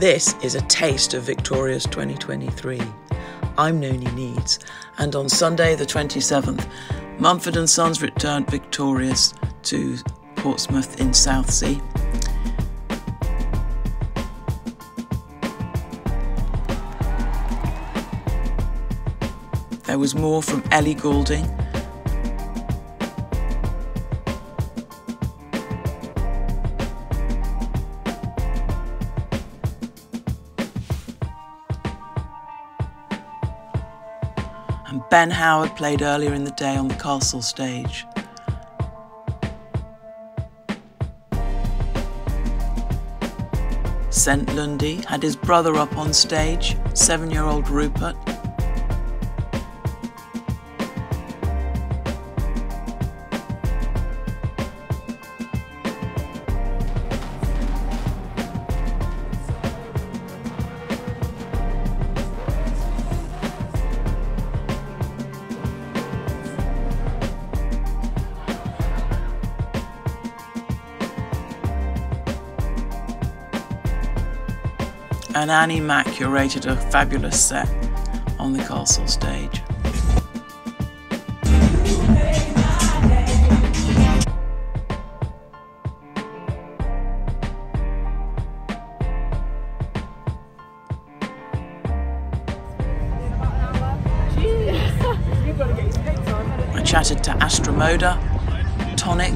This is a taste of Victoria's 2023. I'm Noni Needs, and on Sunday the 27th, Mumford and Sons returned victorious to Portsmouth in Southsea. There was more from Ellie Goulding, and Ben Howard played earlier in the day on the castle stage. St Lundy had his brother up on stage, 7-year-old Rupert. And Annie Mack curated a fabulous set on the castle stage. I chatted to Astromoda, Tonic,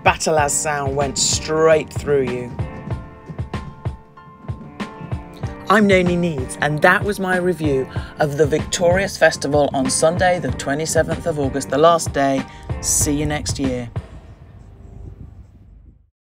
Batalaz sound went straight through you. I'm Noni Needs, and that was my review of the Victorious Festival on Sunday the 27th of August, the last day. See you next year.